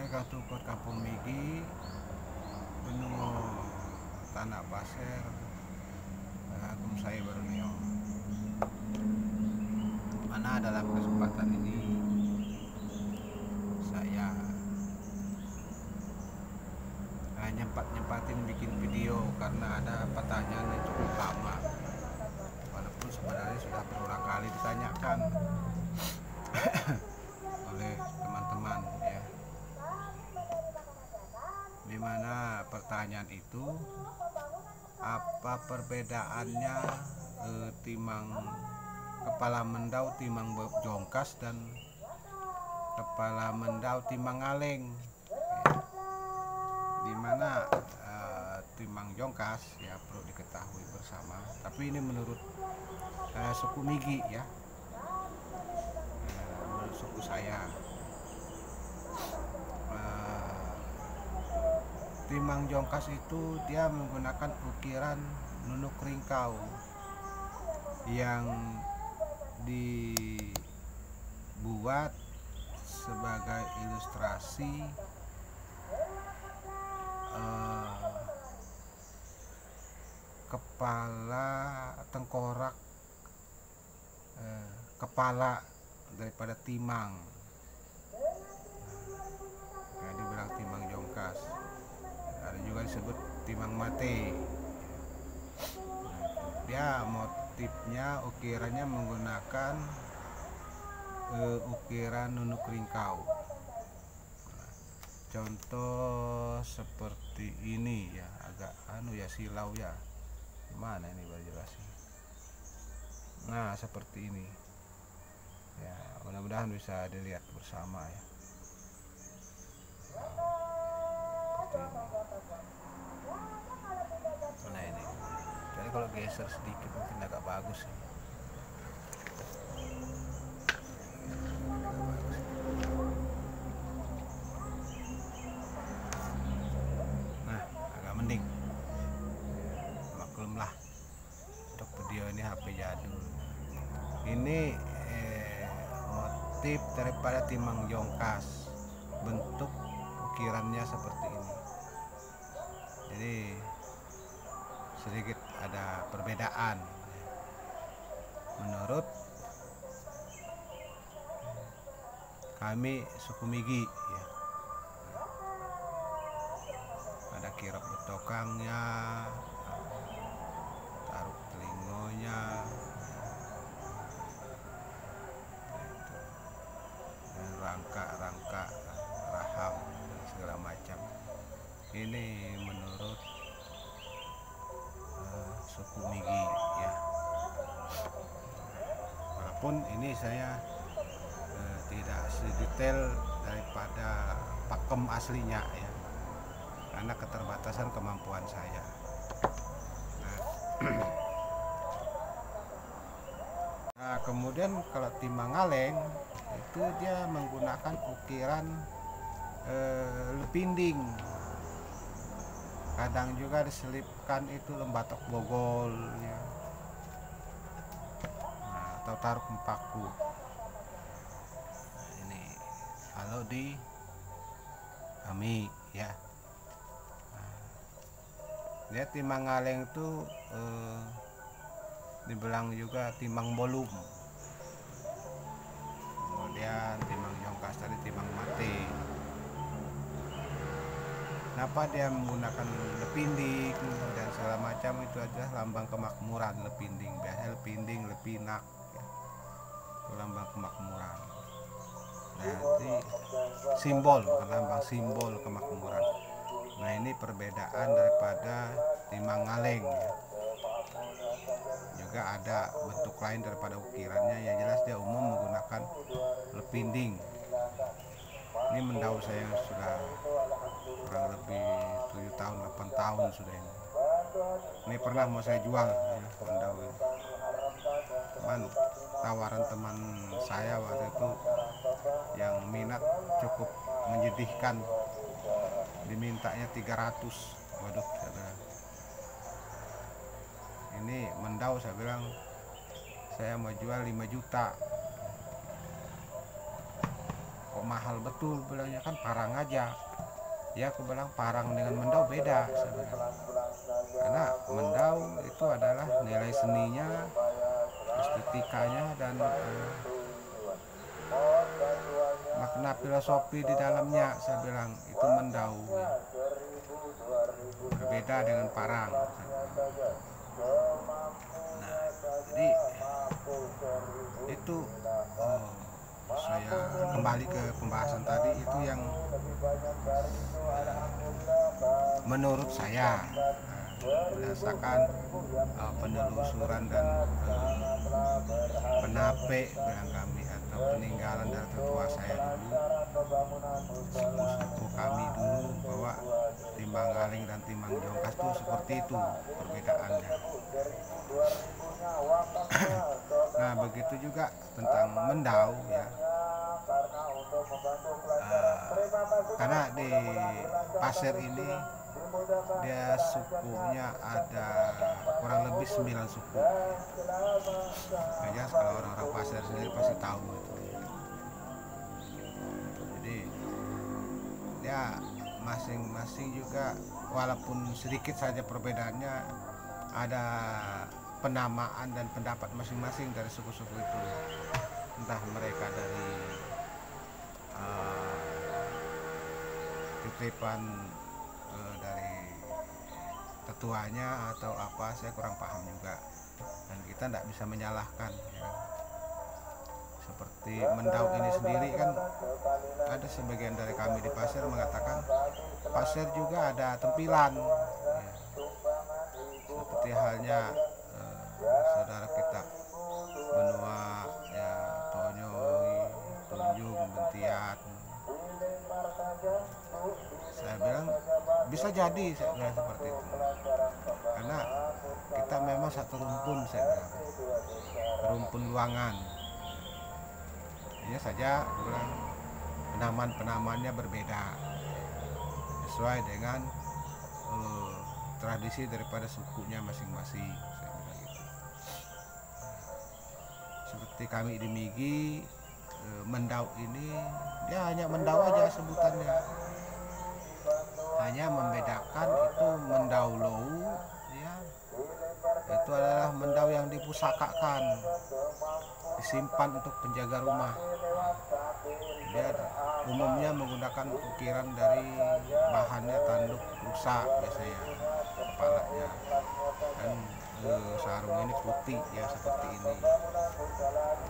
tukar Kampung Migi Benua Tanah Pasir Agung saya Borneo. Mana dalam kesempatan ini saya nyempat-nyempatin bikin video karena ada pertanyaan yang cukup lama, walaupun sebenarnya sudah berulang kali ditanyakan oleh teman-teman ya. Dimana pertanyaan itu, apa perbedaannya timang kepala mendau timang jongkas dan kepala mendau timang aleng, dimana timang jongkas ya perlu diketahui bersama, tapi ini menurut suku Migi ya, menurut suku saya. Timang jongkas itu dia menggunakan ukiran nunuk ringkau yang dibuat sebagai ilustrasi kepala tengkorak kepala daripada timang, nah, dibilang timang jongkas. Ada juga disebut timang mate. Dia motifnya ukirannya menggunakan ukiran nunuk ringkau. Contoh seperti ini ya, agak ya silau ya. Gimana ini baru jelasin. Nah, seperti ini. Ya, mudah-mudahan bisa dilihat bersama ya. Nah ini, jadi kalau geser sedikit mungkin agak bagus ya. Nah, agak mending. Maklumlah, untuk video ini HP jadul. Ini motif daripada timang jongkas, bentuk ukirannya seperti ini. Jadi sedikit ada perbedaan menurut kami suku Migi ya. Ada kirap betokangnya, taruh telingonya, dan rangka-rangka rahang dan segala macam. Ini menurut suku Migi ya. Walaupun ini saya tidak sedetail daripada pakem aslinya ya, karena keterbatasan kemampuan saya. Nah, kemudian kalau timang aleng itu dia menggunakan ukiran lepinding. Kadang juga diselipkan itu lembatok bogol ya. Nah, atau taruh empaku. Nah, ini kalau di kami ya. Nah, dia timang aleng itu dibilang juga timang bolum. Kemudian timang jongkas tadi timang mate. Kenapa dia menggunakan lepinding dan segala macam, itu adalah lambang kemakmuran. Lepinding biasanya lepinding, lepinak ya. Itu lambang kemakmuran. Nah, jadi simbol, bukan lambang, simbol kemakmuran. Nah, ini perbedaan daripada timang aleng ya. Juga ada bentuk lain daripada ukirannya, yang jelas dia umum menggunakan lepinding. Ini mendau saya yang sudah kurang lebih 7 tahun 8 tahun sudah ini. Ini pernah mau saya jual ya, mendau ini. Cuman tawaran teman saya waktu itu yang minat cukup menyedihkan, dimintanya 300. Waduh, saya bilang, ini mendau, saya bilang saya mau jual 5 juta. Kok mahal betul, bilangnya kan parang aja. Ya aku bilang parang dengan mendau beda sebenarnya, karena mendau itu adalah nilai seninya, estetikanya, dan makna filosofi di dalamnya. Saya bilang itu mendau ya. Berbeda dengan parang. Nah, jadi itu saya kembali ke pembahasan tadi, itu yang menurut saya berdasarkan penelusuran dan penape bilang kami, atau peninggalan dari tetua saya dulu, sepupu kami dulu, bahwa timbang galing dan timbang jongkas itu seperti itu perbedaannya. Nah, begitu juga tentang mendau ya. Karena di pasir ini dia sukunya ada kurang lebih 9 suku. Kayaknya kalau orang-orang pasir sendiri pasti tahu itu. Jadi ya masing-masing juga walaupun sedikit saja perbedaannya, ada penamaan dan pendapat masing-masing dari suku-suku itu. Entah mereka dari titipan dari tetuanya atau apa, saya kurang paham juga, dan kita tidak bisa menyalahkan ya. Seperti mendau ini sendiri kan, ada sebagian dari kami di pasir mengatakan pasir juga ada tempilan ya. Seperti halnya saudara kita benua ya, Tonyoi, Tunjung, Bentiat. Saya bilang bisa jadi, saya bilang seperti itu, karena kita memang satu rumpun, saya bilang rumpun luangan. Hanya saja bilang penamaan-penamaannya berbeda sesuai dengan tradisi daripada sukunya masing-masing, saya bilang gitu. Seperti kami di Migi, mendau ini dia hanya mendau aja sebutannya, hanya membedakan itu mendau lou ya, itu adalah mendau yang dipusakakan, disimpan untuk penjaga rumah. Dia umumnya menggunakan ukiran dari bahannya tanduk rusa biasanya kepalanya, dan sarung ini putih ya seperti ini.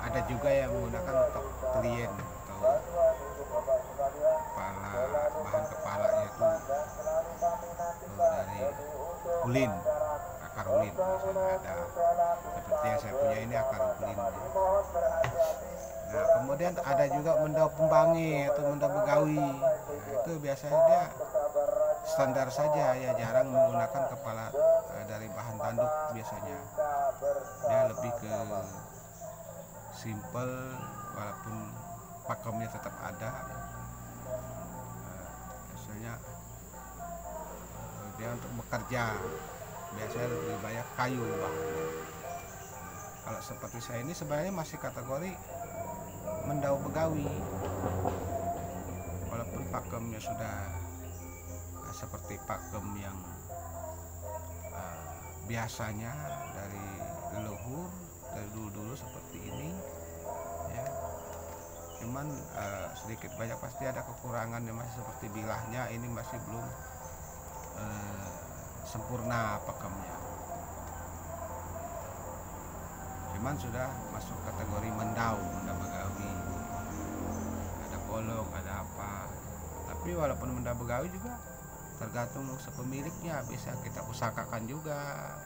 Ada juga yang menggunakan untuk klien atau bahan kepalanya itu dari ulin, akar ulin misalnya ada. Seperti yang saya punya ini akar ulin. Nah, kemudian ada juga mendau pembangi atau mendau begawi. Nah, itu biasanya dia standar saja ya, jarang menggunakan kepala dari bahan tanduk biasanya. Dia lebih ke simple, walaupun pakemnya tetap ada. Biasanya dia untuk bekerja biasanya lebih banyak kayu bahannya. Kalau seperti saya ini sebenarnya masih kategori mendau begawi, walaupun pakemnya sudah seperti pakem yang biasanya dari leluhur, dari dulu-dulu seperti ini ya. Cuman sedikit banyak pasti ada kekurangan yang masih, seperti bilahnya ini masih belum sempurna pakemnya. Cuman sudah masuk kategori mendau begawi, ada kolong, ada apa. Tapi walaupun mendau begawi juga tergantung sepemiliknya, bisa kita pusakakan juga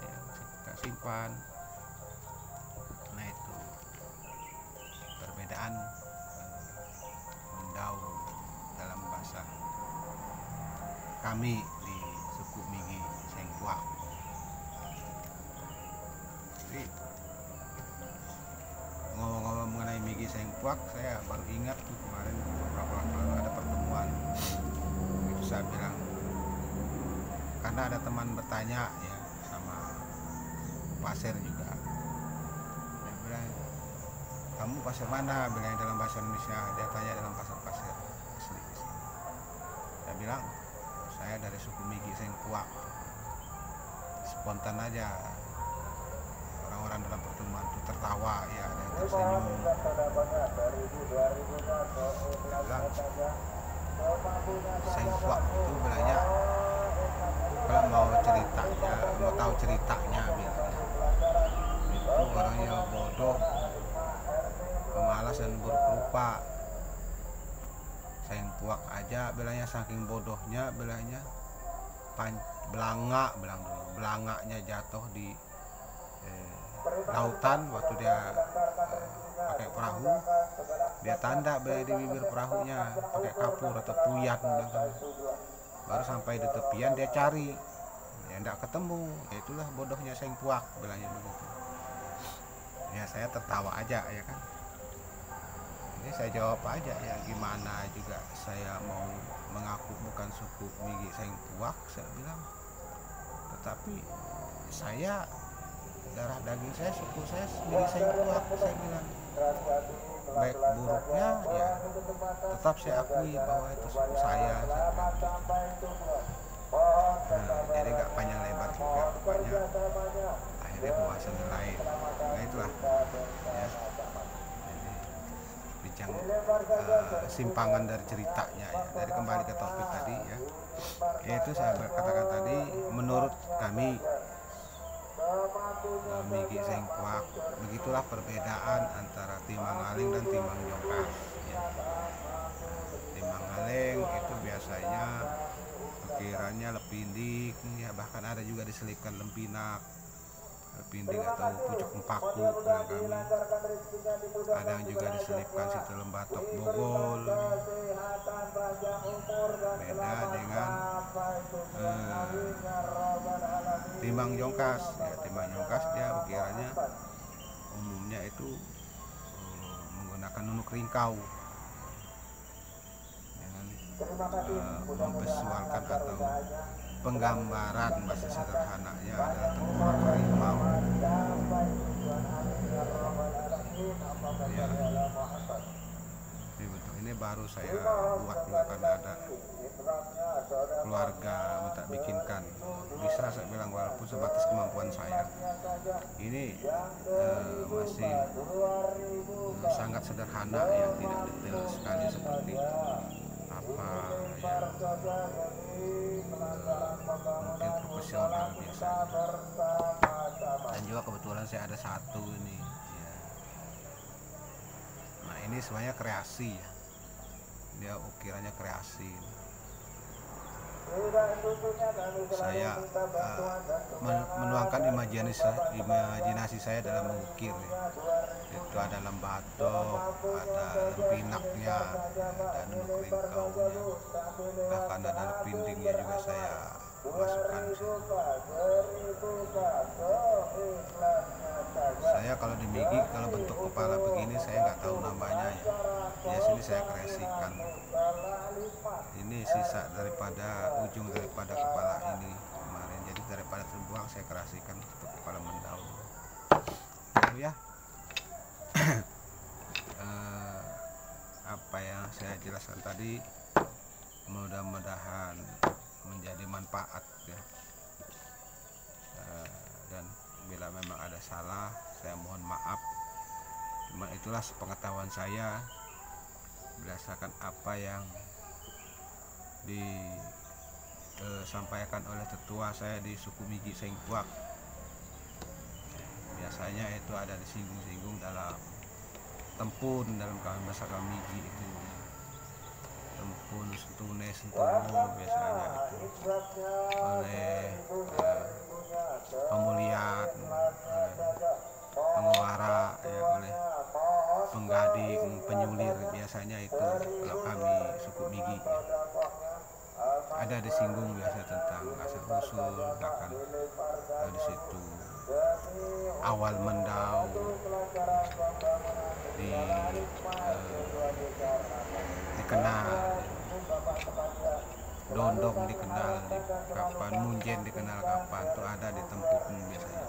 ya, bisa kita simpan. Nah, itu perbedaan mendau dalam bahasa kami di suku Migi Sengkuak. Jadi ngomong-ngomong mengenai Migi Sengkuak, saya baru ingat tuh kemarin beberapa waktu lalu ada pertemuan. Itu saya bilang, karena ada teman bertanya ya sama pasir juga, dia bilang, kamu pasir mana? Bilang dalam bahasa Indonesia, dia tanya dalam bahasa pasir. bilang saya dari suku Migi Sengkuak. Spontan aja, orang-orang dalam pertemuan itu tertawa, ya ada yang tersenyum. Dia bilang Sengkuak itu bilangnya kalau mau tahu ceritanya bilangnya itu orangnya bodoh, pemalas dan buruk rupa. Sengkuak aja bilangnya saking bodohnya bilangnya belangaknya jatuh di lautan waktu dia pakai perahu, dia tanda di bibir perahunya pakai kapur atau puyat bilang kan. Baru sampai di tepian dia cari, ya enggak ketemu. Ya itulah bodohnya Sengkuak bilangnya begitu. Ya saya tertawa aja ya kan. Ini saya jawab aja, ya gimana juga saya mau mengaku bukan suku Migi Sengkuak, saya bilang. Tetapi saya darah daging saya, suku saya Migi Sengkuak, saya bilang. Baik buruknya ya tetap saya akui bahwa itu suku saya bilang gitu. Jadi nggak panjang lebar juga rupanya, akhirnya pembahasan lain. Nah itulah ya, jadi bincang simpangan dari ceritanya ya, dari kembali ke topik tadi ya, yaitu saya katakan tadi menurut kami Migi Sengkuak, begitulah perbedaan antara Timangaling dan Timang Jongkas ya. Timangaling itu biasanya ukirannya lepindik ya, bahkan ada juga diselipkan lempinak, lepindik atau pucuk empaku bilang kami. Ada yang juga diselipkan situ lembatok bogol. Beda dengan Timang Jongkas ya. Timang Jongkas dia ukirannya umumnya itu menggunakan nunuk ringkau dengan memvisualkan atau penggambaran bahasa sederhananya adalah tengkorak harimau ya. Ini bentuk ini baru saya buat juga karena ada keluarga minta bikinkan, bisa saya bilang walaupun sebatas kemampuan saya. Ini masih sangat sederhana ya, tidak detail sekali seperti apa ya mungkin profesional biasanya. Dan juga kebetulan saya ada satu ini ya. Nah ini semuanya kreasi ya, dia ukirannya kreasi. Saya menuangkan imajinasi saya dalam mengukir ya. Itu ada lembatok, ada lempinaknya, ada nunuk ringkaunya, bahkan ada lepindingnya juga saya masukkan. Saya kalau di Migi kalau bentuk kepala begini saya nggak tahu namanya ya. Ya sini saya kreasikan. Ini sisa daripada ujung daripada kepala ini kemarin. Jadi daripada terbuang saya kreasikan untuk kepala mendaun. Lalu ya. Apa yang saya jelaskan tadi mudah-mudahan menjadi manfaat ya. Dan bila memang ada salah saya mohon maaf, cuma itulah sepengetahuan saya berdasarkan apa yang disampaikan oleh tetua saya di suku Migi Sengkuak. Biasanya itu ada disinggung-singgung dalam tempun, dalam bahasa kami Migi itu tempun, sentune, sentumo biasanya itu oleh pemulihan, oleh penguara ya, oleh penggading, penyulir biasanya itu kalau kami suku Migi ya. Ada disinggung biasa tentang asal usul, bahkan di situ awal mendau dikenal, dondong dikenal di kapan, munjen dikenal kapan, itu ada di tempun biasanya.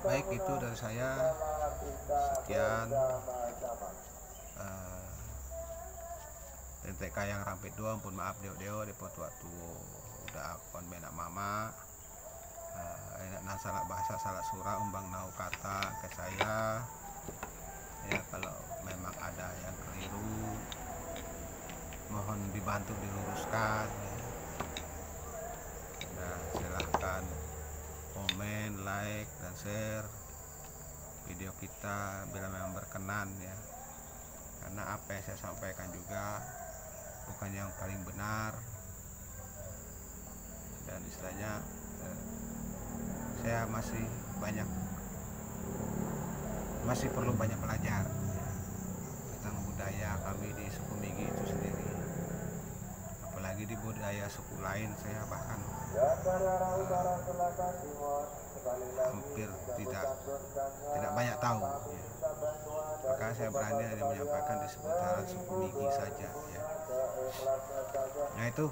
Baik, itu dari saya sekian. tentek kayang rampit dua pun maaf deo depo tua tuo udah kon benak mama enak nan salah bahasa salah surah umbang nau kata ke saya ya, kalau memang ada yang keliru mohon dibantu diluruskan ya. Nah, silahkan komen, like, dan share video kita bila memang berkenan ya, karena apa yang saya sampaikan juga bukan yang paling benar dan istilahnya saya masih perlu banyak belajar ya, tentang budaya kami di suku Migi itu sendiri, apalagi di budaya suku lain saya bahkan hampir tidak banyak tahu ya. Maka saya berani hanya menyampaikan di seputaran suku Migi saja ya. Nah itu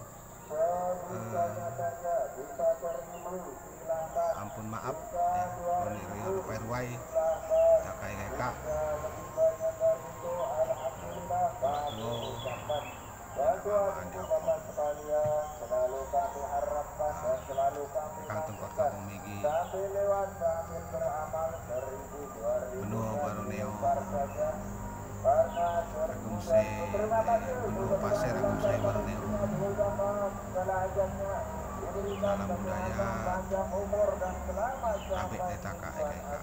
ampun maaf ya, Roni Rio Perwai Takai Keka Kantung Kota Migi Benua Baruneo Agumse Benua Pasir Agumse Baruneo dalam budaya Abek Detaka Eka